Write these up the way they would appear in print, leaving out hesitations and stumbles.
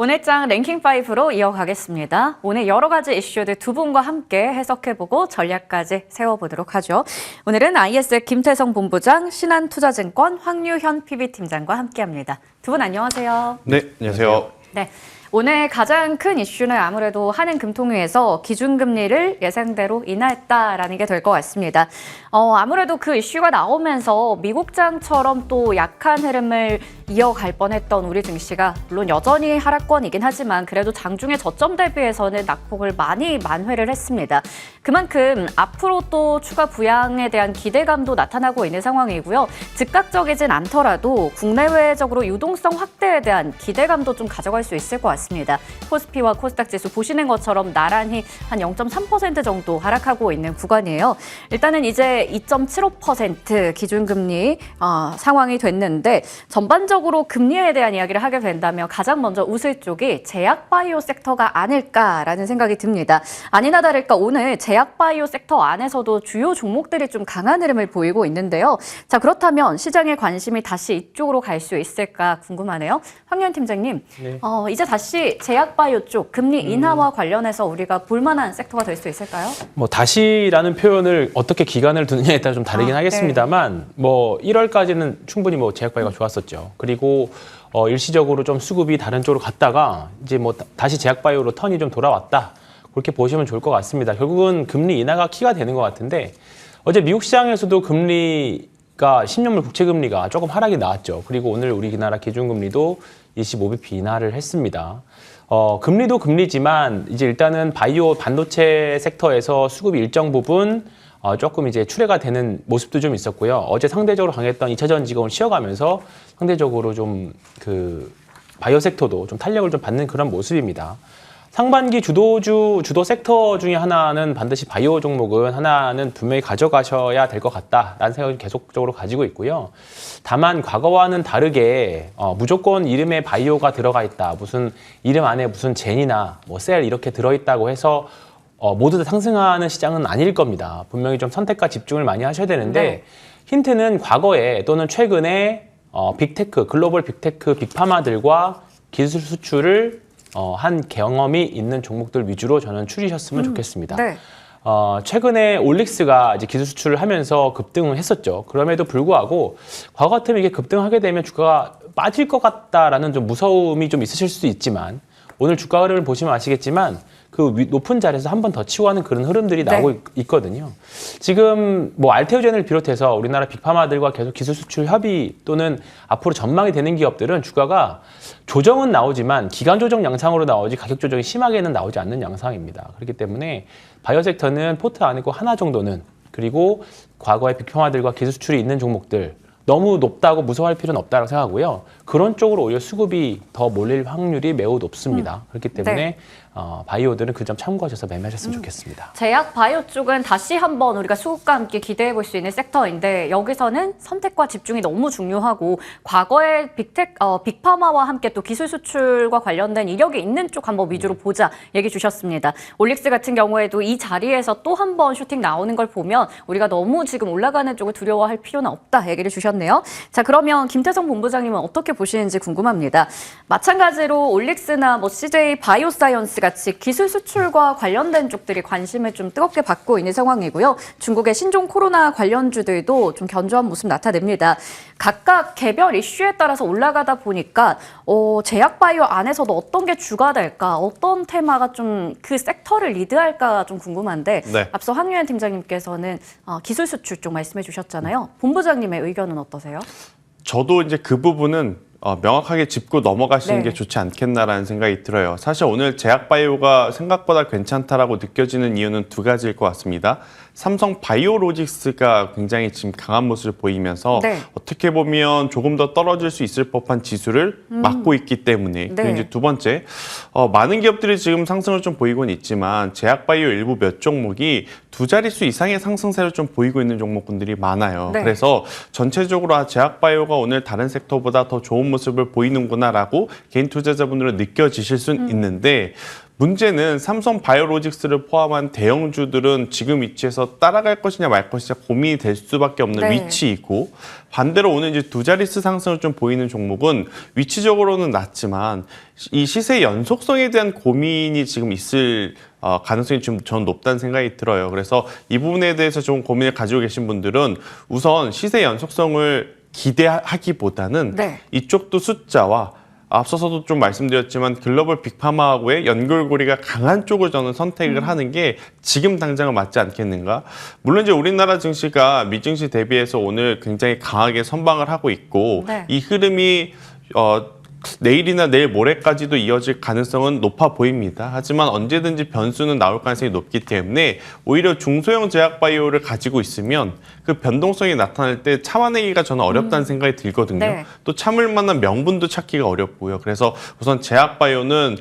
오늘장 랭킹5로 이어가겠습니다. 오늘 여러 가지 이슈들 두 분과 함께 해석해보고 전략까지 세워보도록 하죠. 오늘은 IS 김태성 본부장, 신한투자증권 황유현 PB팀장과 함께합니다. 두 분 안녕하세요. 네, 안녕하세요. 네. 오늘 가장 큰 이슈는 아무래도 한은금통위에서 기준금리를 예상대로 인하했다라는 게 될 것 같습니다. 아무래도 그 이슈가 나오면서 미국장처럼 또 약한 흐름을 이어갈 뻔했던 우리 증시가 물론 여전히 하락권이긴 하지만 그래도 장중에 저점 대비해서는 낙폭을 많이 만회를 했습니다. 그만큼 앞으로 또 추가 부양에 대한 기대감도 나타나고 있는 상황이고요. 즉각적이진 않더라도 국내외적으로 유동성 확대에 대한 기대감도 좀 가져갈 수 있을 것 같습니다. 코스피와 코스닥 지수 보시는 것처럼 나란히 한 0.3% 정도 하락하고 있는 구간이에요. 일단은 이제 2.75% 기준금리 상황이 됐는데 전반적으로 금리에 대한 이야기를 하게 된다면 가장 먼저 웃을 쪽이 제약바이오 섹터가 아닐까라는 생각이 듭니다. 아니나 다를까 오늘 제약바이오 sek터 안에서도 주요 종목들이 좀 강한 흐름을 보이고 있는데요. 자, 그렇다면 시장의 관심이 다시 이쪽으로 갈 수 있을까 궁금하네요. 황유현 팀장님, 네. 이제 다시 제약바이오 쪽 금리 인하와 관련해서 우리가 볼만한 섹터가 될 수 있을까요? 뭐 다시라는 표현을 어떻게 기간을 두느냐에 따라 좀 다르긴 하겠습니다만 뭐 1월까지는 충분히 뭐 제약바이오가 좋았었죠. 그리고 일시적으로 좀 수급이 다른 쪽으로 갔다가 이제 뭐 다시 제약바이오로 턴이 좀 돌아왔다. 그렇게 보시면 좋을 것 같습니다. 결국은 금리 인하가 키가 되는 것 같은데 어제 미국 시장에서도 금리가 10년물 국채 금리가 조금 하락이 나왔죠. 그리고 오늘 우리나라 기준금리도 25bp 인하를 했습니다. 금리도 금리지만 이제 일단은 바이오 반도체 섹터에서 수급이 일정 부분 조금 이제 출회가 되는 모습도 좀 있었고요. 어제 상대적으로 강했던 2차 전지금을 쉬어가면서 상대적으로 좀 그 바이오 섹터도 좀 탄력을 좀 받는 그런 모습입니다. 상반기 주도 섹터 중에 하나는 반드시 바이오 종목은 하나는 분명히 가져가셔야 될 것 같다라는 생각을 계속적으로 가지고 있고요. 다만 과거와는 다르게 무조건 이름에 바이오가 들어가 있다. 무슨 이름 안에 무슨 젠이나 뭐 셀 이렇게 들어있다고 해서 모두 다 상승하는 시장은 아닐 겁니다. 분명히 좀 선택과 집중을 많이 하셔야 되는데 네. 힌트는 과거에 또는 최근에 빅테크, 글로벌 빅테크, 빅파마들과 기술 수출을 한 경험이 있는 종목들 위주로 저는 추리셨으면 좋겠습니다. 네. 최근에 올릭스가 이제 기술 수출을 하면서 급등을 했었죠. 그럼에도 불구하고 과거 같으면 이게 급등하게 되면 주가가 빠질 것 같다라는 좀 무서움이 좀 있으실 수도 있지만 오늘 주가 흐름을 보시면 아시겠지만 그 높은 자리에서 한 번 더 치고하는 그런 흐름들이 나오고 있거든요. 지금 뭐 알테오젠을 비롯해서 우리나라 빅파마들과 계속 기술 수출 협의 또는 앞으로 전망이 되는 기업들은 주가가 조정은 나오지만 기간 조정 양상으로 나오지 가격 조정이 심하게는 나오지 않는 양상입니다. 그렇기 때문에 바이오 섹터는 포트 안에 꼭 하나 정도는 그리고 과거의 빅파마들과 기술 수출이 있는 종목들 너무 높다고 무서워할 필요는 없다고 생각하고요. 그런 쪽으로 오히려 수급이 더 몰릴 확률이 매우 높습니다. 그렇기 때문에 네. 바이오들은 그 점 참고하셔서 매매하셨으면 좋겠습니다. 제약 바이오 쪽은 다시 한번 우리가 수급과 함께 기대해 볼 수 있는 섹터인데 여기서는 선택과 집중이 너무 중요하고 과거의 빅파마와 함께 또 기술 수출과 관련된 이력이 있는 쪽 한번 위주로 보자 얘기 주셨습니다. 올릭스 같은 경우에도 이 자리에서 또 한 번 슈팅 나오는 걸 보면 우리가 너무 지금 올라가는 쪽을 두려워할 필요는 없다 얘기를 주셨네요. 자, 그러면 김태성 본부장님은 어떻게 보시는지 궁금합니다. 마찬가지로 올릭스나 뭐 CJ 바이오사이언스 같이 기술 수출과 관련된 쪽들이 관심을 좀 뜨겁게 받고 있는 상황이고요. 중국의 신종 코로나 관련주들도 좀 견조한 모습 나타냅니다. 각각 개별 이슈에 따라서 올라가다 보니까 제약 바이오 안에서도 어떤 게 주가 될까, 어떤 테마가 좀 그 섹터를 리드할까 좀 궁금한데 네. 앞서 황유현 팀장님께서는 기술 수출 쪽 말씀해 주셨잖아요. 본부장님의 의견은 어떠세요? 저도 이제 그 부분은 명확하게 짚고 넘어가시는 네. 게 좋지 않겠나라는 생각이 들어요. 사실 오늘 제약바이오가 생각보다 괜찮다라고 느껴지는 이유는 두 가지일 것 같습니다. 삼성 바이오로직스가 굉장히 지금 강한 모습을 보이면서 네. 어떻게 보면 조금 더 떨어질 수 있을 법한 지수를 막고 있기 때문에 네. 그리고 이제 두 번째 많은 기업들이 지금 상승을 좀 보이고는 있지만 제약바이오 일부 몇 종목이 두 자릿수 이상의 상승세를 좀 보이고 있는 종목군들이 많아요. 네. 그래서 전체적으로 제약바이오가 오늘 다른 섹터보다 더 좋은 모습을 보이는구나라고 개인 투자자분들은 느껴지실 수는 있는데 문제는 삼성 바이오로직스를 포함한 대형주들은 지금 위치에서 따라갈 것이냐 말 것이냐 고민이 될 수밖에 없는 네. 위치이고, 반대로 오늘 이제 두 자릿수 상승을 좀 보이는 종목은 위치적으로는 낮지만 이 시세 연속성에 대한 고민이 지금 있을 가능성이 좀 저는 높다는 생각이 들어요. 그래서 이 부분에 대해서 좀 고민을 가지고 계신 분들은 우선 시세 연속성을 기대하기보다는 네. 이쪽도 숫자와 앞서서도 좀 말씀드렸지만 글로벌 빅파마하고의 연결고리가 강한 쪽을 저는 선택을 하는 게 지금 당장은 맞지 않겠는가. 물론 이제 우리나라 증시가 미증시 대비해서 오늘 굉장히 강하게 선방을 하고 있고 네. 이 흐름이 내일이나 내일 모레까지도 이어질 가능성은 높아 보입니다. 하지만 언제든지 변수는 나올 가능성이 높기 때문에 오히려 중소형 제약바이오를 가지고 있으면 그 변동성이 나타날 때 참아내기가 저는 어렵다는 생각이 들거든요. 네. 또 참을 만한 명분도 찾기가 어렵고요. 그래서 우선 제약바이오는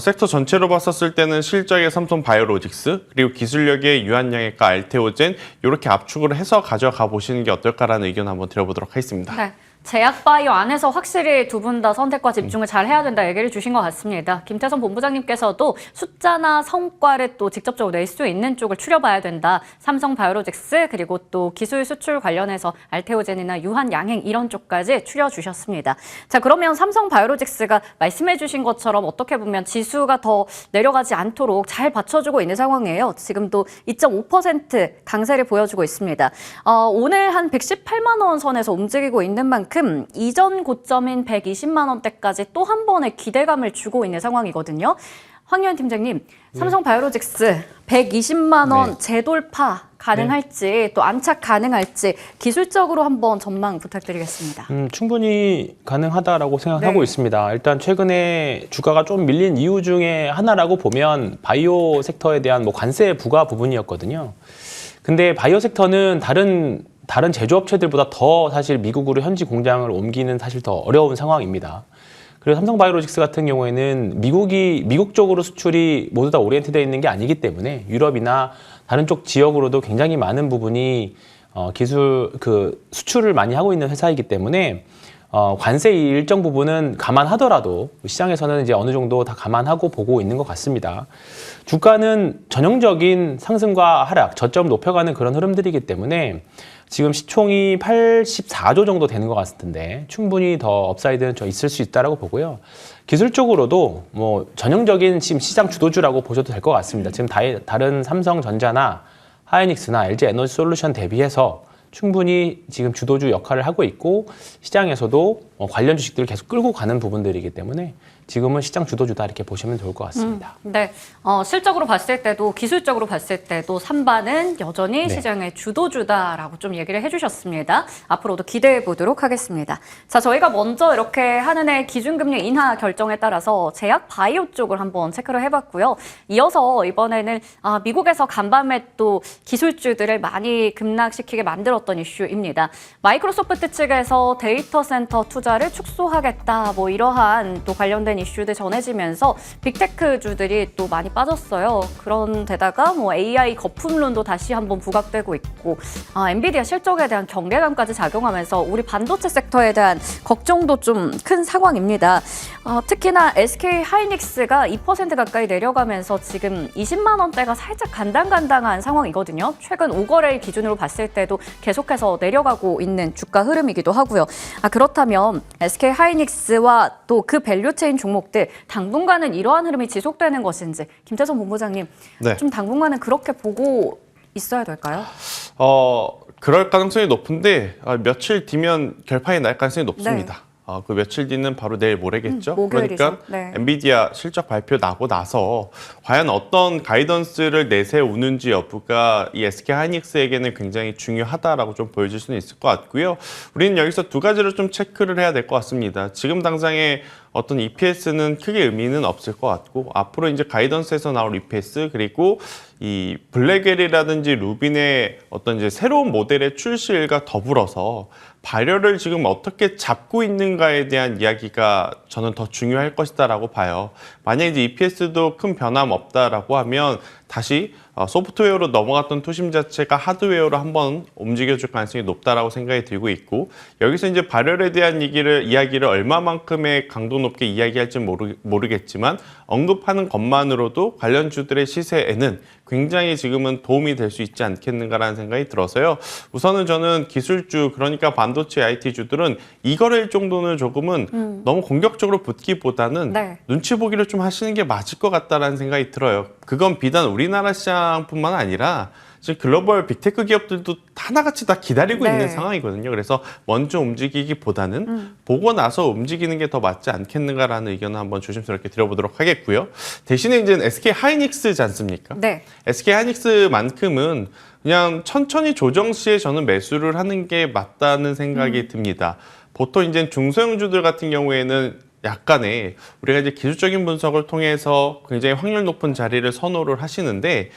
섹터 전체로 봤었을 때는 실적의 삼성 바이오로직스, 그리고 기술력의 유한양액과 알테오젠 이렇게 압축을 해서 가져가 보시는 게 어떨까라는 의견 한번 드려보도록 하겠습니다. 네. 제약바이오 안에서 확실히 두 분 다 선택과 집중을 잘 해야 된다 얘기를 주신 것 같습니다. 김태선 본부장님께서도 숫자나 성과를 또 직접적으로 낼 수 있는 쪽을 추려봐야 된다. 삼성 바이오로직스 그리고 또 기술 수출 관련해서 알테오젠이나 유한양행 이런 쪽까지 추려주셨습니다. 자, 그러면 삼성 바이오로직스가 말씀해 주신 것처럼 어떻게 보면 지수가 더 내려가지 않도록 잘 받쳐주고 있는 상황이에요. 지금도 2.5% 강세를 보여주고 있습니다. 오늘 한 118만 원 선에서 움직이고 있는 만큼 이전 고점인 120만 원대까지 또 한 번의 기대감을 주고 있는 상황이거든요. 황유한 팀장님, 삼성 바이오로직스 120만 원 재돌파 가능할지 또 안착 가능할지 기술적으로 한번 전망 부탁드리겠습니다. 충분히 가능하다라고 생각하고 네. 있습니다. 일단 최근에 주가가 좀 밀린 이유 중에 하나라고 보면 바이오 섹터에 대한 뭐 관세 부과 부분이었거든요. 근데 바이오 섹터는 다른 제조업체들보다 더 사실 미국으로 현지 공장을 옮기는 사실 더 어려운 상황입니다. 그리고 삼성바이오로직스 같은 경우에는 미국 쪽으로 수출이 모두 다 오리엔트되어 있는 게 아니기 때문에 유럽이나 다른 쪽 지역으로도 굉장히 많은 부분이 수출을 많이 하고 있는 회사이기 때문에 관세 일정 부분은 감안하더라도 시장에서는 이제 어느 정도 다 감안하고 보고 있는 것 같습니다. 주가는 전형적인 상승과 하락, 저점 높여가는 그런 흐름들이기 때문에 지금 시총이 84조 정도 되는 것 같은데 충분히 더 업사이드는 있을 수 있다라고 보고요. 기술적으로도 뭐 전형적인 지금 시장 주도주라고 보셔도 될 것 같습니다. 지금 다른 삼성전자나 하이닉스나 LG 에너지 솔루션 대비해서 충분히 지금 주도주 역할을 하고 있고 시장에서도 관련 주식들을 계속 끌고 가는 부분들이기 때문에 지금은 시장 주도주다 이렇게 보시면 좋을 것 같습니다. 네, 실적으로 봤을 때도 기술적으로 봤을 때도 삼바는 여전히 네. 시장의 주도주다라고 좀 얘기를 해주셨습니다. 앞으로도 기대해 보도록 하겠습니다. 자, 저희가 먼저 이렇게 하는 해 기준금리 인하 결정에 따라서 제약 바이오 쪽을 한번 체크를 해봤고요. 이어서 이번에는 미국에서 간밤에 또 기술주들을 많이 급락시키게 만들었던 이슈입니다. 마이크로소프트 측에서 데이터 센터 투자를 축소하겠다, 뭐 이러한 또 관련된 이슈들 전해지면서 빅테크주들이 또 많이 빠졌어요. 그런 데다가 뭐 AI 거품론도 다시 한번 부각되고 있고 엔비디아 실적에 대한 경계감까지 작용하면서 우리 반도체 섹터에 대한 걱정도 좀 큰 상황입니다. 특히나 SK 하이닉스가 2% 가까이 내려가면서 지금 20만 원대가 살짝 간당간당한 상황이거든요. 최근 5거래일 기준으로 봤을 때도 계속해서 내려가고 있는 주가 흐름이기도 하고요. 그렇다면 SK 하이닉스와 또 그 밸류체인 종목들 당분간은 이러한 흐름이 지속되는 것인지 김태선 본부장님, 네. 좀 당분간은 그렇게 보고 있어야 될까요? 그럴 가능성이 높은데 며칠 뒤면 결판이 날 가능성이 높습니다. 그 며칠 뒤는 바로 내일 모레겠죠. 목요일이죠. 그러니까 네. 엔비디아 실적 발표 나고 나서 과연 어떤 가이던스를 내세우는지 여부가 이 SK 하이닉스에게는 굉장히 중요하다라고 좀 보여질 수는 있을 것 같고요. 우리는 여기서 두 가지를 좀 체크를 해야 될 것 같습니다. 지금 당장의 어떤 EPS는 크게 의미는 없을 것 같고 앞으로 이제 가이던스에서 나올 EPS 그리고 이 블랙웰이라든지 루빈의 어떤 이제 새로운 모델의 출시일과 더불어서 발열을 지금 어떻게 잡고 있는가에 대한 이야기가 저는 더 중요할 것이다라고 봐요. 만약 이제 EPS도 큰 변함 없다라고 하면 다시 소프트웨어로 넘어갔던 투심 자체가 하드웨어로 한번 움직여줄 가능성이 높다라고 생각이 들고 있고 여기서 이제 발열에 대한 이야기를 얼마만큼의 강도 높게 이야기할지 모르겠지만 언급하는 것만으로도 관련주들의 시세에는 굉장히 지금은 도움이 될 수 있지 않겠는가라는 생각이 들어서요. 우선은 저는 기술주 그러니까 반도체 IT주들은 이거래일 정도는 조금은 너무 공격적으로 붙기보다는 네. 눈치 보기를 좀 하시는 게 맞을 것 같다라는 생각이 들어요. 그건 비단 우리나라 시장뿐만 아니라 지금 글로벌 빅테크 기업들도 하나같이 다 기다리고 네. 있는 상황이거든요. 그래서 먼저 움직이기보다는 보고 나서 움직이는 게 더 맞지 않겠는가라는 의견을 한번 조심스럽게 드려보도록 하겠고요. 대신에 이제 SK 하이닉스지 않습니까? 네. SK 하이닉스만큼은 그냥 천천히 조정 시에 저는 매수를 하는 게 맞다는 생각이 듭니다. 보통 이제 중소형주들 같은 경우에는 약간의 우리가 이제 기술적인 분석을 통해서 굉장히 확률 높은 자리를 선호를 하시는데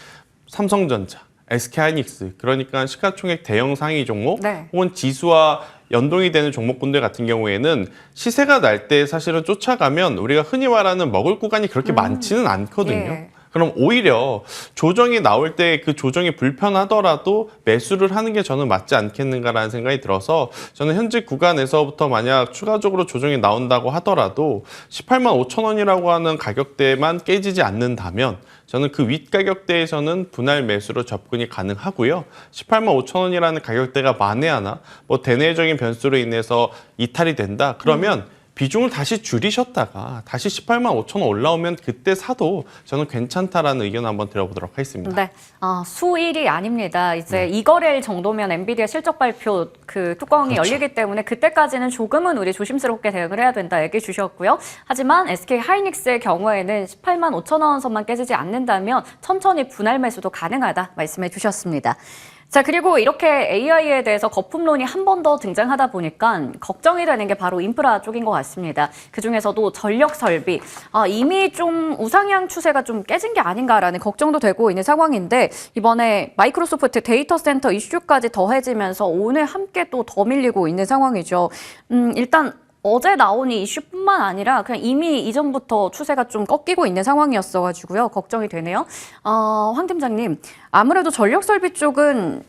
삼성전자, SK하이닉스 그러니까 시가총액 대형 상위 종목 네. 혹은 지수와 연동이 되는 종목군들 같은 경우에는 시세가 날 때 사실은 쫓아가면 우리가 흔히 말하는 먹을 구간이 그렇게 많지는 않거든요. 예. 그럼 오히려 조정이 나올 때 그 조정이 불편하더라도 매수를 하는 게 저는 맞지 않겠는가라는 생각이 들어서 저는 현재 구간에서부터 만약 추가적으로 조정이 나온다고 하더라도 18만 5천 원이라고 하는 가격대만 깨지지 않는다면 저는 그 윗 가격대에서는 분할 매수로 접근이 가능하고요. 18만 5천 원이라는 가격대가 만에 하나 뭐 대내적인 변수로 인해서 이탈이 된다. 그러면 비중을 다시 줄이셨다가 다시 18만 5천 원 올라오면 그때 사도 저는 괜찮다라는 의견 한번 드려보도록 하겠습니다. 네, 수일이 아닙니다. 이제 이거래일 정도면 엔비디아 실적 발표 그 뚜껑이 그렇죠. 열리기 때문에 그때까지는 조금은 우리 조심스럽게 대응을 해야 된다 얘기해 주셨고요. 하지만 SK 하이닉스의 경우에는 18만 5천 원 선만 깨지지 않는다면 천천히 분할 매수도 가능하다 말씀해 주셨습니다. 자, 그리고 이렇게 AI에 대해서 거품론이 한 번 더 등장하다 보니까 걱정이 되는 게 바로 인프라 쪽인 것 같습니다. 그중에서도 전력 설비, 이미 좀 우상향 추세가 좀 깨진 게 아닌가라는 걱정도 되고 있는 상황인데 이번에 마이크로소프트 데이터 센터 이슈까지 더해지면서 오늘 함께 또 더 밀리고 있는 상황이죠. 일단 어제 나온 이 이슈뿐만 아니라 그냥 이미 이전부터 추세가 좀 꺾이고 있는 상황이었어가지고요. 걱정이 되네요. 황 팀장님, 아무래도 전력 설비 쪽은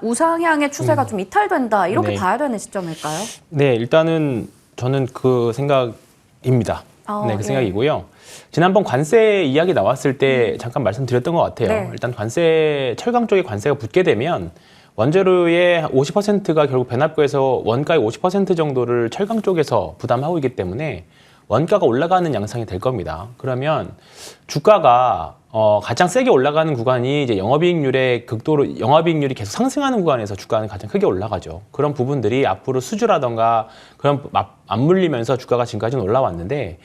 우상향의 추세가 좀 이탈된다 이렇게 네. 봐야 되는 시점일까요? 네, 일단은 저는 그 생각입니다. 네, 그 예. 생각이고요. 지난번 관세 이야기 나왔을 때 잠깐 말씀드렸던 것 같아요. 네. 일단 철강 쪽에 관세가 붙게 되면 원재료의 50%가 결국 변압구에서 원가의 50% 정도를 철강 쪽에서 부담하고 있기 때문에 원가가 올라가는 양상이 될 겁니다. 그러면 주가가 가장 세게 올라가는 구간이 이제 영업이익률이 계속 상승하는 구간에서 주가는 가장 크게 올라가죠. 그런 부분들이 앞으로 수주라던가 그런 안 물리면서 주가가 지금까지는 올라왔는데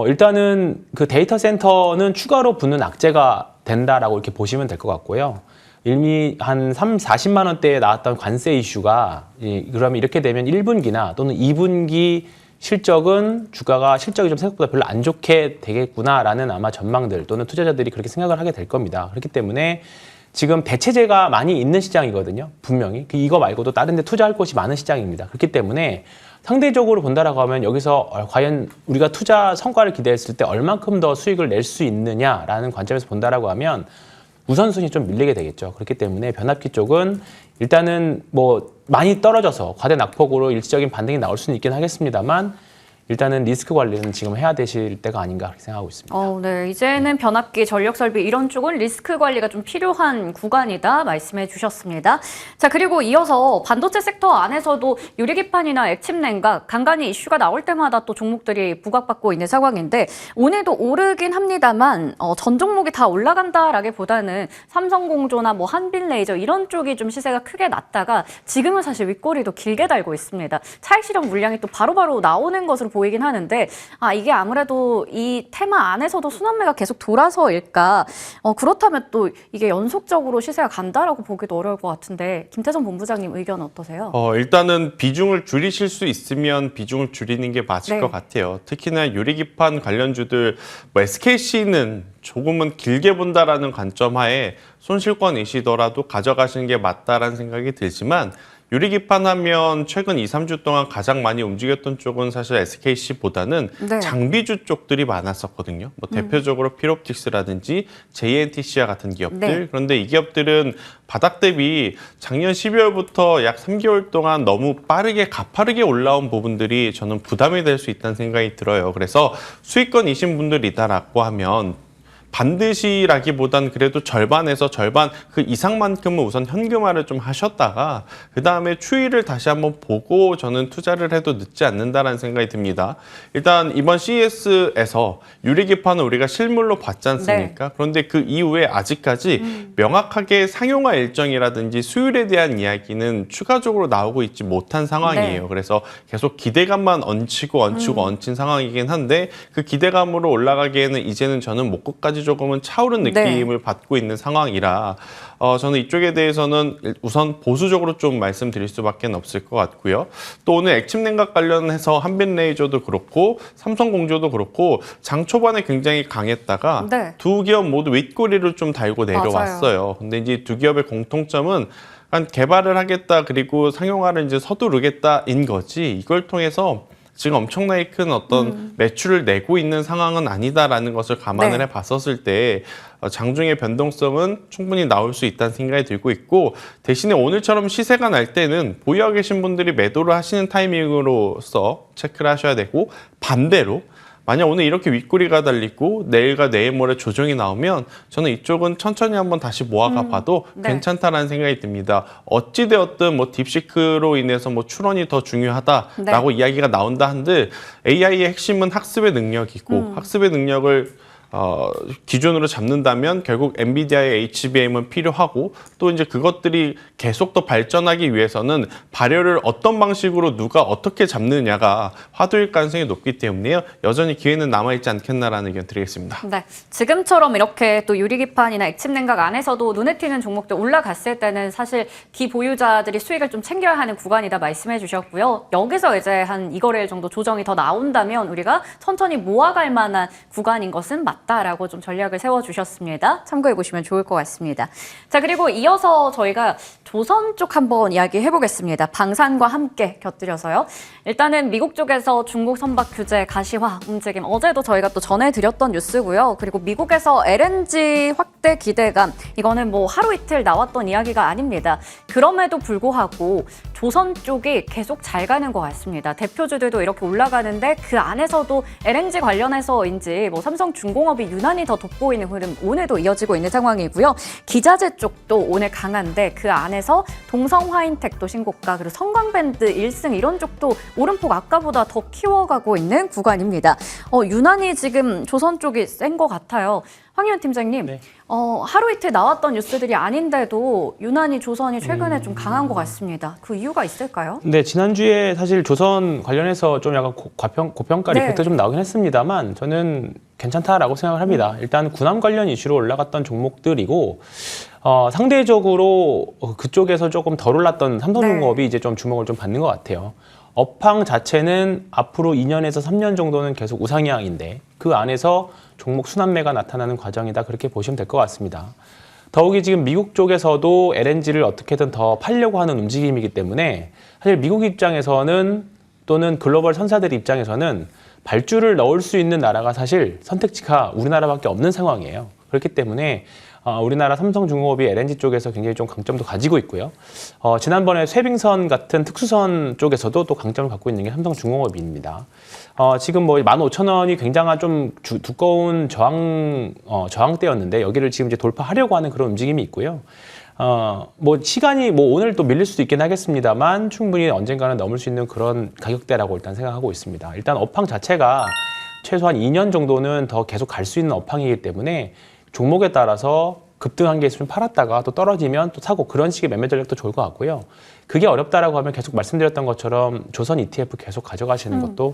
일단은 그 데이터 센터는 추가로 붙는 악재가 된다라고 이렇게 보시면 될 것 같고요. 이미 한 40만 원대에 나왔던 관세 이슈가 그러면 이렇게 되면 1분기나 또는 2분기 실적이 좀 생각보다 별로 안 좋게 되겠구나라는 아마 전망들 또는 투자자들이 그렇게 생각을 하게 될 겁니다. 그렇기 때문에 지금 대체재가 많이 있는 시장이거든요. 분명히. 이거 말고도 다른 데 투자할 곳이 많은 시장입니다. 그렇기 때문에 상대적으로 본다라고 하면 여기서 과연 우리가 투자 성과를 기대했을 때 얼만큼 더 수익을 낼 수 있느냐라는 관점에서 본다라고 하면 우선순위 좀 밀리게 되겠죠. 그렇기 때문에 변압기 쪽은 일단은 뭐 많이 떨어져서 과대 낙폭으로 일시적인 반등이 나올 수는 있긴 하겠습니다만 일단은 리스크 관리는 지금 해야 되실 때가 아닌가 그렇게 생각하고 있습니다. 네. 이제는 변압기, 전력 설비 이런 쪽은 리스크 관리가 좀 필요한 구간이다 말씀해 주셨습니다. 자, 그리고 이어서 반도체 섹터 안에서도 유리기판이나 액침냉각 간간히 이슈가 나올 때마다 또 종목들이 부각받고 있는 상황인데 오늘도 오르긴 합니다만 전 종목이 다 올라간다라기보다는 삼성공조나 뭐 한빛레이저 이런 쪽이 좀 시세가 크게 났다가 지금은 사실 윗꼬리도 길게 달고 있습니다. 차익 실현 물량이 또 바로바로 나오는 것으로 보이긴 하는데 이게 아무래도 이 테마 안에서도 순환매가 계속 돌아서일까 그렇다면 또 이게 연속적으로 시세가 간다라고 보기도 어려울 것 같은데 김태성 본부장님 의견 어떠세요? 일단은 비중을 줄이실 수 있으면 비중을 줄이는 게 맞을 네. 것 같아요. 특히나 유리기판 관련주들 SKC는 조금은 길게 본다라는 관점 하에 손실권이시더라도 가져가시는 게 맞다라는 생각이 들지만 유리기판 하면 최근 2, 3주 동안 가장 많이 움직였던 쪽은 사실 SKC보다는 네. 장비주 쪽들이 많았었거든요. 뭐 대표적으로 필옵틱스라든지 JNTC와 같은 기업들. 네. 그런데 이 기업들은 바닥 대비 작년 12월부터 약 3개월 동안 너무 빠르게 가파르게 올라온 부분들이 저는 부담이 될 수 있다는 생각이 들어요. 그래서 수익권이신 분들이다라고 하면 반드시라기보단 그래도 절반에서 절반 그 이상만큼은 우선 현금화를 좀 하셨다가 그 다음에 추이를 다시 한번 보고 저는 투자를 해도 늦지 않는다라는 생각이 듭니다. 일단 이번 CES에서 유리기판은 우리가 실물로 봤지 않습니까? 그런데 그 이후에 아직까지 명확하게 상용화 일정이라든지 수율에 대한 이야기는 추가적으로 나오고 있지 못한 상황이에요. 네. 그래서 계속 기대감만 얹힌 상황이긴 한데 그 기대감으로 올라가기에는 이제는 저는 목끝까지 조금은 차오른 느낌을 받고 있는 상황이라 저는 이쪽에 대해서는 우선 보수적으로 좀 말씀드릴 수밖에 없을 것 같고요. 또 오늘 액침냉각 관련해서 한빛레이저도 그렇고 삼성공조도 그렇고 장 초반에 굉장히 강했다가 네. 두 기업 모두 윗꼬리를 좀 달고 내려왔어요. 근데 이제 두 기업의 공통점은 개발을 하겠다 그리고 상용화를 이제 서두르겠다인 거지 이걸 통해서 지금 엄청나게 큰 어떤 매출을 내고 있는 상황은 아니다라는 것을 감안을 네. 해봤었을 때 장중의 변동성은 충분히 나올 수 있다는 생각이 들고 있고 대신에 오늘처럼 시세가 날 때는 보유하고 계신 분들이 매도를 하시는 타이밍으로서 체크를 하셔야 되고 반대로 만약 오늘 이렇게 윗꼬리가 달리고 내일과 내일 모레 조정이 나오면 저는 이쪽은 천천히 한번 다시 모아가 봐도 네. 괜찮다라는 생각이 듭니다. 어찌되었든 뭐 딥시크로 인해서 뭐 출원이 더 중요하다라고 이야기가 나온다 한들 AI의 핵심은 학습의 능력이고 학습의 능력을 기준으로 잡는다면 결국 엔비디아의 HBM은 필요하고 또 이제 그것들이 계속 더 발전하기 위해서는 발열을 어떤 방식으로 누가 어떻게 잡느냐가 화두일 가능성이 높기 때문에요. 여전히 기회는 남아있지 않겠나라는 의견 드리겠습니다. 네, 지금처럼 이렇게 또 유리기판이나 액침냉각 안에서도 눈에 띄는 종목들 올라갔을 때는 사실 기보유자들이 수익을 좀 챙겨야 하는 구간이다 말씀해 주셨고요. 여기서 이제 한 2거래일 정도 조정이 더 나온다면 우리가 천천히 모아갈 만한 구간인 것은 맞다라고 좀 전략을 세워주셨습니다. 참고해 보시면 좋을 것 같습니다. 자, 그리고 이어서 저희가 조선 쪽 한번 이야기해 보겠습니다. 방산과 함께 곁들여서요. 일단은 미국 쪽에서 중국 선박 규제 가시화 움직임 어제도 저희가 또 전해드렸던 뉴스고요. 그리고 미국에서 LNG 확대 기대감 이거는 뭐 하루 이틀 나왔던 이야기가 아닙니다. 그럼에도 불구하고 조선 쪽이 계속 잘 가는 것 같습니다. 대표주들도 이렇게 올라가는데 그 안에서도 LNG 관련해서인지 뭐 삼성중공업이 유난히 더 돋보이는 흐름 오늘도 이어지고 있는 상황이고요. 기자재 쪽도 오늘 강한데 그 안에서 동성화인텍도 신고가 그리고 성광밴드 1승 이런 쪽도 오름폭 아까보다 더 키워가고 있는 구간입니다. 유난히 지금 조선 쪽이 센 것 같아요. 황희연 팀장님, 네. 하루 이틀 나왔던 뉴스들이 아닌데도 유난히 조선이 최근에 좀 강한 것 같습니다. 그 이유가 있을까요? 네, 지난주에 사실 조선 관련해서 좀 약간 고평가 네. 리포트 좀 나오긴 했습니다만 저는 괜찮다라고 생각을 합니다. 일단 군함 관련 이슈로 올라갔던 종목들이고 상대적으로 그쪽에서 조금 덜 올랐던 삼성중공업이 이제 좀 주목을 좀 받는 것 같아요. 업황 자체는 앞으로 2년에서 3년 정도는 계속 우상향인데 그 안에서 종목 순환매가 나타나는 과정이다 그렇게 보시면 될 것 같습니다. 더욱이 지금 미국 쪽에서도 LNG를 어떻게든 더 팔려고 하는 움직임이기 때문에 사실 미국 입장에서는 또는 글로벌 선사들 입장에서는 발주를 넣을 수 있는 나라가 사실 선택지가 우리나라밖에 없는 상황이에요. 그렇기 때문에 우리나라 삼성중공업이 LNG 쪽에서 굉장히 좀 강점도 가지고 있고요. 지난번에 쇠빙선 같은 특수선 쪽에서도 또 강점을 갖고 있는 게 삼성중공업입니다. 지금 뭐 15,000원이 굉장한 좀 두꺼운 저항대였는데 여기를 지금 이제 돌파하려고 하는 그런 움직임이 있고요. 뭐 시간이 뭐 오늘 또 밀릴 수도 있긴 하겠습니다만 충분히 언젠가는 넘을 수 있는 그런 가격대라고 일단 생각하고 있습니다. 일단 업황 자체가 최소한 2년 정도는 더 계속 갈 수 있는 업황이기 때문에 종목에 따라서 급등한 게 있으면 팔았다가 또 떨어지면 또 사고 그런 식의 매매 전략도 좋을 것 같고요. 그게 어렵다라고 하면 계속 말씀드렸던 것처럼 조선 ETF 계속 가져가시는 것도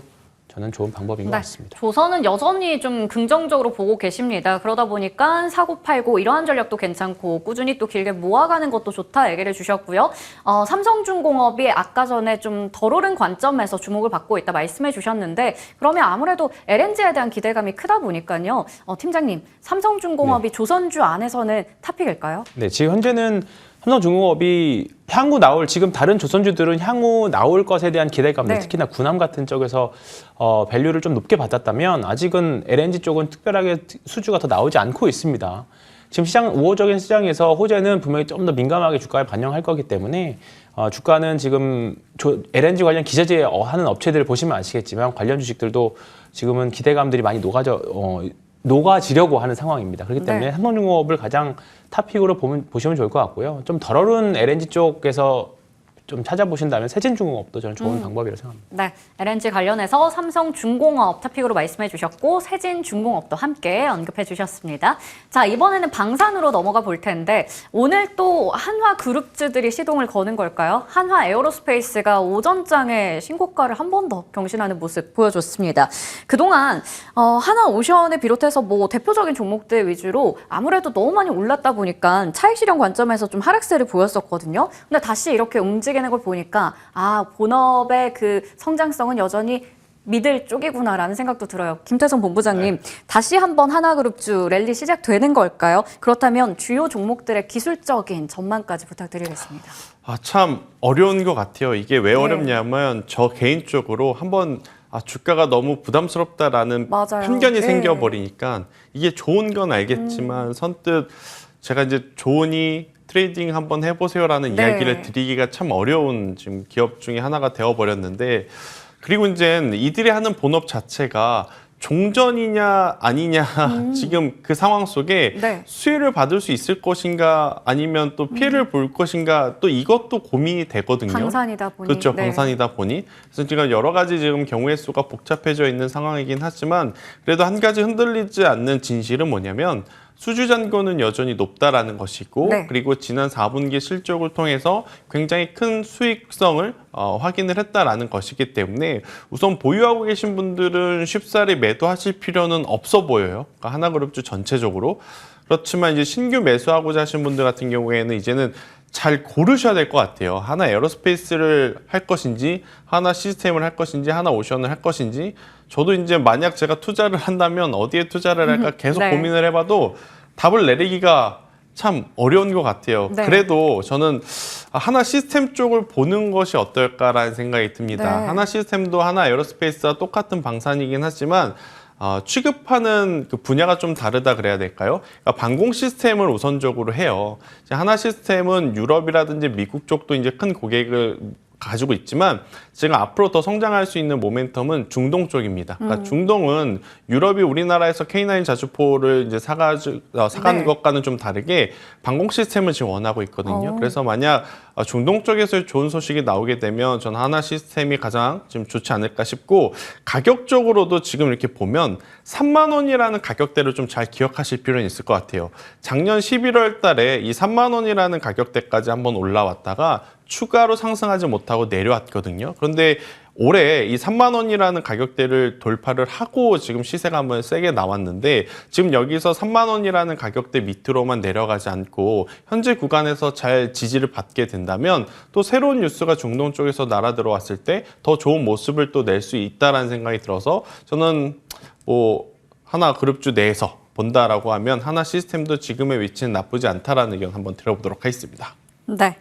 저는 좋은 방법인 것 같습니다. 조선은 여전히 좀 긍정적으로 보고 계십니다. 그러다 보니까 사고팔고 이러한 전략도 괜찮고 꾸준히 또 길게 모아가는 것도 좋다 얘기를 주셨고요. 삼성중공업이 아까 전에 좀 덜 오른 관점에서 주목을 받고 있다 말씀해 주셨는데 그러면 아무래도 LNG에 대한 기대감이 크다 보니까요. 팀장님, 삼성중공업이 조선주 안에서는 탑픽일까요? 네, 지금 현재는 삼성중공업이 향후 나올 지금 다른 조선주들은 향후 나올 것에 대한 기대감들 특히나 군함 같은 쪽에서 밸류를 좀 높게 받았다면 아직은 LNG 쪽은 특별하게 수주가 더 나오지 않고 있습니다. 지금 우호적인 시장에서 호재는 분명히 좀 더 민감하게 주가에 반영할 거기 때문에 주가는 지금 LNG 관련 기저제 하는 업체들을 보시면 아시겠지만 관련 주식들도 지금은 기대감들이 많이 녹아지려고 하는 상황입니다. 그렇기 때문에 삼성중공업을 가장 탑픽으로 보시면 좋을 것 같고요. 좀 덜 오른 LNG 쪽에서 좀 찾아보신다면 세진중공업도 저는 좋은 방법이라고 생각합니다. 네, LNG 관련해서 삼성중공업 탑픽으로 말씀해 주셨고 세진중공업도 함께 언급해 주셨습니다. 자, 이번에는 방산으로 넘어가 볼 텐데 오늘 또 한화그룹주들이 시동을 거는 걸까요? 한화에어로스페이스가 오전장에 신고가를 한 번 더 경신하는 모습 보여줬습니다. 그동안 한화오션을 비롯해서 뭐 대표적인 종목들 위주로 아무래도 너무 많이 올랐다 보니까 차익 실현 관점에서 좀 하락세를 보였었거든요. 근데 다시 이렇게 움직이는 걸 보니까 본업의 그 성장성은 여전히 믿을 쪽이구나라는 생각도 들어요. 김태성 본부장님, 다시 한번 하나그룹주 랠리 시작되는 걸까요? 그렇다면 주요 종목들의 기술적인 전망까지 부탁드리겠습니다. 참 어려운 것 같아요. 이게 왜 어렵냐면 저 개인적으로 한번 주가가 너무 부담스럽다라는 편견이 생겨버리니까 이게 좋은 건 알겠지만 선뜻 제가 이제 좋으니 트레이딩 한번 해보세요라는 이야기를 드리기가 참 어려운 지금 기업 중에 하나가 되어버렸는데 그리고 이제 이들이 하는 본업 자체가 종전이냐 아니냐 지금 그 상황 속에 수혜를 받을 수 있을 것인가 아니면 또 피해를 볼 것인가 또 이것도 고민이 되거든요. 방산이다 보니. 그렇죠. 방산이다 보니. 그래서 지금 여러 가지 지금 경우의 수가 복잡해져 있는 상황이긴 하지만 그래도 한 가지 흔들리지 않는 진실은 뭐냐면 수주 잔고는 여전히 높다라는 것이고 그리고 지난 4분기 실적을 통해서 굉장히 큰 수익성을 확인을 했다라는 것이기 때문에 우선 보유하고 계신 분들은 쉽사리 매도하실 필요는 없어 보여요. 그러니까 하나그룹주 전체적으로. 그렇지만 이제 신규 매수하고자 하신 분들 같은 경우에는 이제는 잘 고르셔야 될 것 같아요. 하나 에어로스페이스를 할 것인지, 하나 시스템을 할 것인지, 하나 오션을 할 것인지. 저도 이제 만약 제가 투자를 한다면 어디에 투자를 할까 계속 고민을 해봐도 답을 내리기가 참 어려운 것 같아요. 그래도 저는 하나 시스템 쪽을 보는 것이 어떨까라는 생각이 듭니다. 하나 시스템도 하나 에어로스페이스와 똑같은 방산이긴 하지만 취급하는 그 분야가 좀 다르다 그래야 될까요? 그러니까 방공 시스템을 우선적으로 해요. 하나 시스템은 유럽이라든지 미국 쪽도 이제 큰 고객을 가지고 있지만 지금 앞으로 더 성장할 수 있는 모멘텀은 중동 쪽입니다. 그러니까 중동은 유럽이 우리나라에서 K9 자주포를 이제 사간 것과는 좀 다르게 방공 시스템을 지금 원하고 있거든요. 그래서 만약 중동 쪽에서 좋은 소식이 나오게 되면 전 하나 시스템이 가장 지금 좋지 않을까 싶고 가격적으로도 지금 이렇게 보면 3만 원이라는 가격대를 좀 잘 기억하실 필요는 있을 것 같아요. 작년 11월 달에 이 3만 원이라는 가격대까지 한번 올라왔다가 추가로 상승하지 못하고 내려왔거든요. 그런데 올해 이 3만 원이라는 가격대를 돌파를 하고 지금 시세가 한번 세게 나왔는데 지금 여기서 3만 원이라는 가격대 밑으로만 내려가지 않고 현재 구간에서 잘 지지를 받게 된다면 또 새로운 뉴스가 중동 쪽에서 날아 들어왔을 때 더 좋은 모습을 또 낼 수 있다라는 생각이 들어서 저는 하나 그룹주 내에서 본다라고 하면 하나 시스템도 지금의 위치는 나쁘지 않다라는 의견 한번 들어보도록 하겠습니다. 네.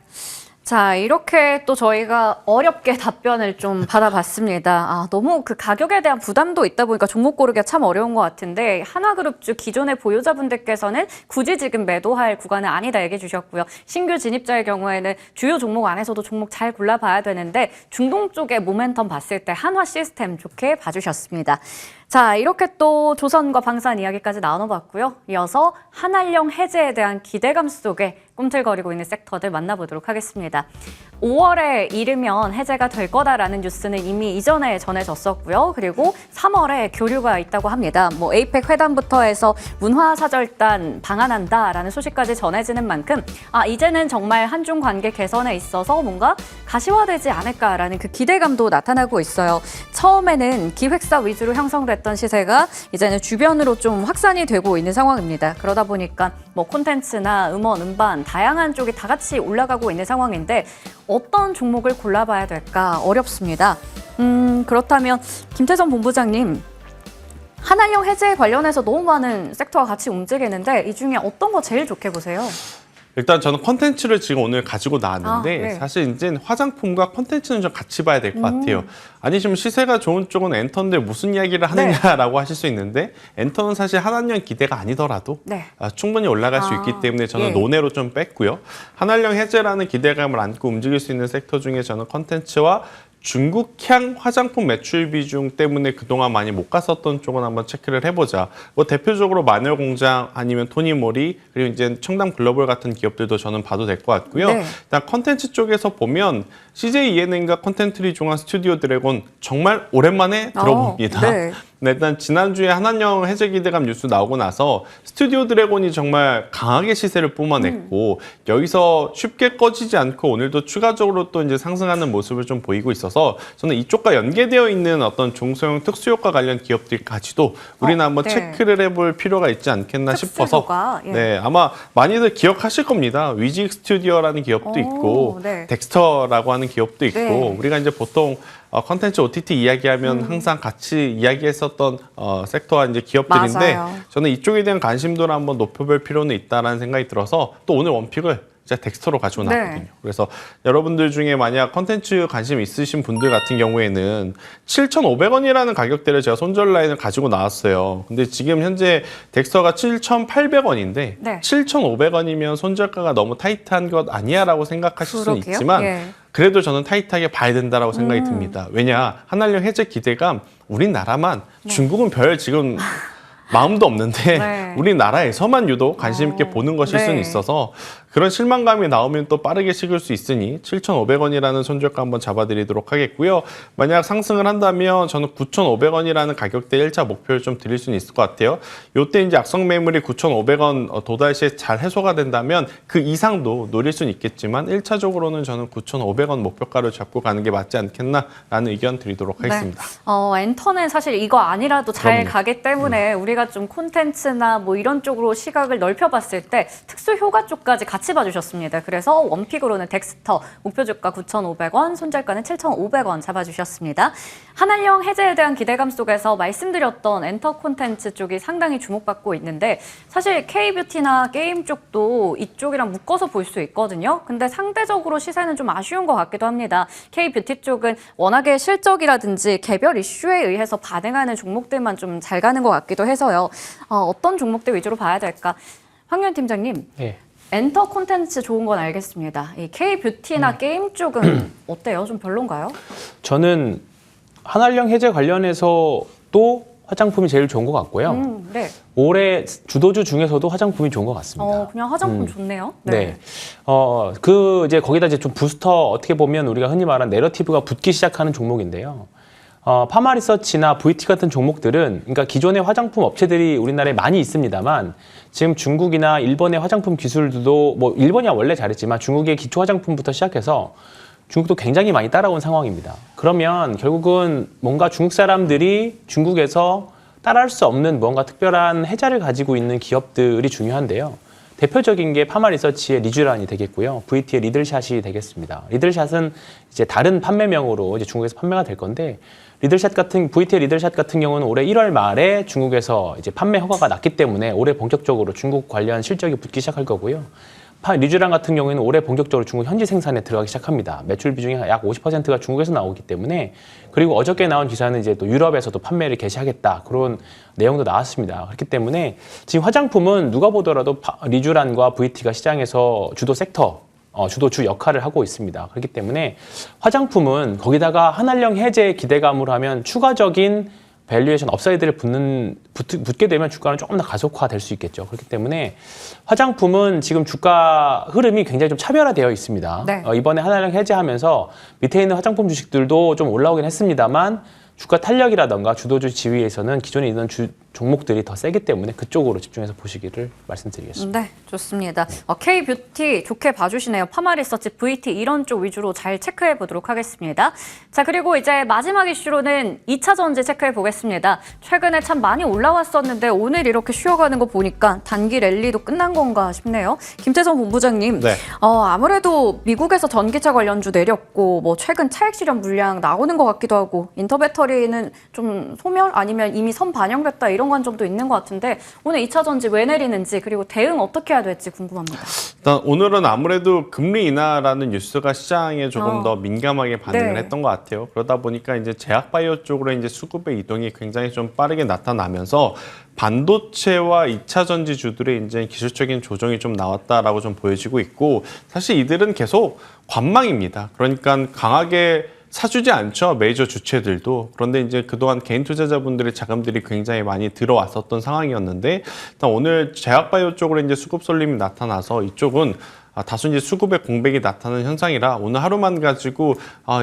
자, 이렇게 또 저희가 어렵게 답변을 좀 받아봤습니다. 너무 그 가격에 대한 부담도 있다 보니까 종목 고르기가 참 어려운 것 같은데 하나그룹주 기존의 보유자분들께서는 굳이 지금 매도할 구간은 아니다 얘기해 주셨고요. 신규 진입자의 경우에는 주요 종목 안에서도 종목 잘 골라봐야 되는데 중동 쪽의 모멘텀 봤을 때 한화 시스템 좋게 봐주셨습니다. 자, 이렇게 또 조선과 방산 이야기까지 나눠봤고요. 이어서 한한령 해제에 대한 기대감 속에 꿈틀거리고 있는 섹터들 만나보도록 하겠습니다. 5월에 이르면 해제가 될 거다라는 뉴스는 이미 이전에 전해졌었고요. 그리고 3월에 교류가 있다고 합니다. 뭐 에이펙 회담부터 해서 문화사절단 방한한다라는 소식까지 전해지는 만큼 이제는 정말 한중 관계 개선에 있어서 뭔가 가시화되지 않을까라는 그 기대감도 나타나고 있어요. 처음에는 기획사 위주로 형성됐던 시세가 이제는 주변으로 좀 확산이 되고 있는 상황입니다. 그러다 보니까 뭐 콘텐츠나 음원, 음반 다양한 쪽이 다 같이 올라가고 있는 상황인데 어떤 종목을 골라봐야 될까 어렵습니다. 그렇다면 김태선 본부장님, 한한령 해제 관련해서 너무 많은 섹터가 같이 움직이는데 이 중에 어떤 거 제일 좋게 보세요? 일단 저는 컨텐츠를 지금 오늘 가지고 나왔는데 네. 사실 이제 화장품과 컨텐츠는 좀 같이 봐야 될 것 같아요. 아니 지금 시세가 좋은 쪽은 엔터인데 무슨 이야기를 하느냐라고 하실 수 있는데 엔터는 사실 한한령 기대가 아니더라도 네. 충분히 올라갈 수 있기 때문에 저는 논외로 좀 뺐고요. 한한령 해제라는 기대감을 안고 움직일 수 있는 섹터 중에 저는 컨텐츠와 중국향 화장품 매출 비중 때문에 그동안 많이 못 갔었던 쪽은 한번 체크를 해보자. 뭐 대표적으로 마늘공장 아니면 토니모리 그리고 이제 청담 글로벌 같은 기업들도 저는 봐도 될 것 같고요. 네. 일단 컨텐츠 쪽에서 보면 CJ ENM과 컨텐츠리 중앙 스튜디오 드래곤 정말 오랜만에 들어봅니다. 네. 네, 일단 지난주에 한한령 해제 기대감 뉴스 나오고 나서 스튜디오 드래곤이 정말 강하게 시세를 뿜어냈고 여기서 쉽게 꺼지지 않고 오늘도 추가적으로 또 이제 상승하는 모습을 좀 보이고 있어서 저는 이쪽과 연계되어 있는 어떤 중소형 특수효과 관련 기업들까지도 우리는 한번 네. 체크를 해볼 필요가 있지 않겠나 싶어서 특수효과, 예. 네, 아마 많이들 기억하실 겁니다. 위직 스튜디오라는 기업도 있고 네. 덱스터라고 하는 기업도 있고 네. 우리가 이제 보통 컨텐츠 OTT 이야기하면 항상 같이 이야기했었던 섹터와 이제 기업들인데 맞아요. 저는 이쪽에 대한 관심도를 한번 높여볼 필요는 있다라는 생각이 들어서 또 오늘 원픽을 제가 덱스터로 가지고 네. 나왔거든요. 그래서 여러분들 중에 만약 컨텐츠 관심 있으신 분들 같은 경우에는 7,500원이라는 가격대를 제가 손절 라인을 가지고 나왔어요. 근데 지금 현재 덱스터가 7,800원인데 네. 7,500원이면 손절가가 너무 타이트한 것 아니야라고 생각하실 수는 그러게요. 있지만 예. 그래도 저는 타이트하게 봐야 된다라고 생각이 듭니다. 왜냐 한한령 해제 기대감 우리나라만 중국은 별 지금 마음도 없는데 네. 우리나라에서만 유독 관심 있게 보는 것일 네. 수는 있어서 그런 실망감이 나오면 또 빠르게 식을 수 있으니 7,500원이라는 손절가 한번 잡아드리도록 하겠고요. 만약 상승을 한다면 저는 9,500원이라는 가격대 1차 목표를 좀 드릴 수는 있을 것 같아요. 이때 이제 악성 매물이 9,500원 도달 시에 잘 해소가 된다면 그 이상도 노릴 수는 있겠지만 1차적으로는 저는 9,500원 목표가를 잡고 가는 게 맞지 않겠나라는 의견 드리도록 하겠습니다. 엔터는 사실 이거 아니라도 잘 그럼요. 가기 때문에 우리가 좀 콘텐츠나 뭐 이런 쪽으로 시각을 넓혀봤을 때 특수 효과 쪽까지 같이 봐주셨습니다. 그래서 원픽으로는 덱스터 목표 주가 9,500원, 손절가는 7,500원 잡아주셨습니다. 한한령 해제에 대한 기대감 속에서 말씀드렸던 엔터 콘텐츠 쪽이 상당히 주목받고 있는데 사실 K뷰티나 게임 쪽도 이쪽이랑 묶어서 볼 수 있거든요. 근데 상대적으로 시세는 좀 아쉬운 것 같기도 합니다. K뷰티 쪽은 워낙에 실적이라든지 개별 이슈에 의해서 반응하는 종목들만 좀 잘 가는 것 같기도 해서요. 어떤 종목들 위주로 봐야 될까? 황현 팀장님. 예. 엔터 콘텐츠 좋은 건 알겠습니다. 이 K뷰티나 게임 쪽은 어때요? 좀 별론가요? 저는 한한령 해제 관련해서 또 화장품이 제일 좋은 것 같고요. 네. 올해 주도주 중에서도 화장품이 좋은 것 같습니다. 그냥 화장품 좋네요. 네. 이제 거기다 이제 좀 부스터 어떻게 보면 우리가 흔히 말하는 내러티브가 붙기 시작하는 종목인데요. 파마리서치나 VT 같은 종목들은 그러니까 기존의 화장품 업체들이 우리나라에 많이 있습니다만 지금 중국이나 일본의 화장품 기술도 뭐 일본이야 원래 잘했지만 중국의 기초 화장품부터 시작해서 중국도 굉장히 많이 따라온 상황입니다. 그러면 결국은 뭔가 중국 사람들이 중국에서 따라할 수 없는 뭔가 특별한 혜자를 가지고 있는 기업들이 중요한데요. 대표적인 게 파마리서치의 리쥬란이 되겠고요. VT의 리들샷이 되겠습니다. 리들샷은 이제 다른 판매명으로 이제 중국에서 판매가 될 건데 VT의 리들샷 같은 경우는 올해 1월 말에 중국에서 이제 판매 허가가 났기 때문에 올해 본격적으로 중국 관련 실적이 붙기 시작할 거고요. 리쥬란 같은 경우에는 올해 본격적으로 중국 현지 생산에 들어가기 시작합니다. 매출 비중이 약 50%가 중국에서 나오기 때문에 그리고 어저께 나온 기사는 이제 또 유럽에서도 판매를 개시하겠다 그런 내용도 나왔습니다. 그렇기 때문에 지금 화장품은 누가 보더라도 리쥬란과 VT가 시장에서 주도 섹터 주도주 역할을 하고 있습니다. 그렇기 때문에 화장품은 거기다가 한한령 해제 기대감으로 하면 추가적인 밸류에이션 업사이드를 붙게 되면 주가는 조금 더 가속화될 수 있겠죠. 그렇기 때문에 화장품은 지금 주가 흐름이 굉장히 좀 차별화되어 있습니다. 네. 이번에 하나를 해제하면서 밑에 있는 화장품 주식들도 좀 올라오긴 했습니다만 주가 탄력이라던가 주도주 지위에서는 기존에 있는 종목들이 더 세기 때문에 그쪽으로 집중해서 보시기를 말씀드리겠습니다. 네, 좋습니다. K뷰티 좋게 봐주시네요. 파마리서치, VT 이런 쪽 위주로 잘 체크해 보도록 하겠습니다. 자, 그리고 이제 마지막 이슈로는 2차 전지 체크해 보겠습니다. 최근에 참 많이 올라왔었는데 오늘 이렇게 쉬어가는 거 보니까 단기 랠리도 끝난 건가 싶네요. 김태성 본부장님, 네. 아무래도 미국에서 전기차 관련주 내렸고 뭐 최근 차익 실현 물량 나오는 것 같기도 하고 인터배터리는 좀 소멸 아니면 이미 선 반영됐다 이런 관점도 있는 것 같은데 오늘 2차 전지 왜 내리는지 그리고 대응 어떻게 해야 될지 궁금합니다. 일단 오늘은 아무래도 금리 인하라는 뉴스가 시장에 조금 더 민감하게 반응을 네. 했던 것 같아요. 그러다 보니까 이제 제약바이오 쪽으로 이제 수급의 이동이 굉장히 좀 빠르게 나타나면서 반도체와 2차 전지주들의 이제 기술적인 조정이 좀 나왔다라고 좀 보여지고 있고 사실 이들은 계속 관망입니다. 그러니까 강하게 사주지 않죠. 메이저 주체들도. 그런데 이제 그동안 개인 투자자분들의 자금들이 굉장히 많이 들어왔었던 상황이었는데 일단 오늘 제약바이오 쪽으로 이제 수급 쏠림이 나타나서 이쪽은 다수 이제 수급의 공백이 나타나는 현상이라 오늘 하루만 가지고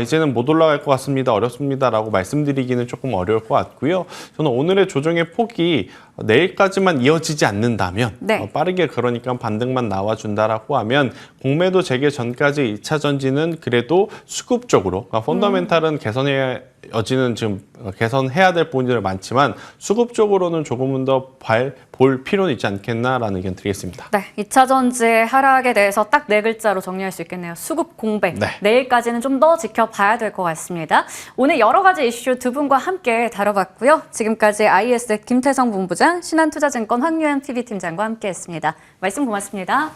이제는 못 올라갈 것 같습니다. 어렵습니다라고 말씀드리기는 조금 어려울 것 같고요. 저는 오늘의 조정의 폭이 내일까지만 이어지지 않는다면 네. 빠르게 그러니까 반등만 나와준다라고 하면 공매도 재개 전까지 2차 전지는 그래도 수급적으로 그러니까 펀더멘탈은 개선해야 여지는 지금 개선해야 될 부분들이 많지만 수급적으로는 조금은 더 볼 필요는 있지 않겠나라는 의견 드리겠습니다. 네, 2차 전지의 하락에 대해서 딱 네 글자로 정리할 수 있겠네요. 수급 공백. 네. 내일까지는 좀 더 지켜봐야 될 것 같습니다. 오늘 여러 가지 이슈 두 분과 함께 다뤄봤고요. 지금까지 IS 김태성 본부장, 신한투자증권 황유현 PB팀장과 함께했습니다. 말씀 고맙습니다.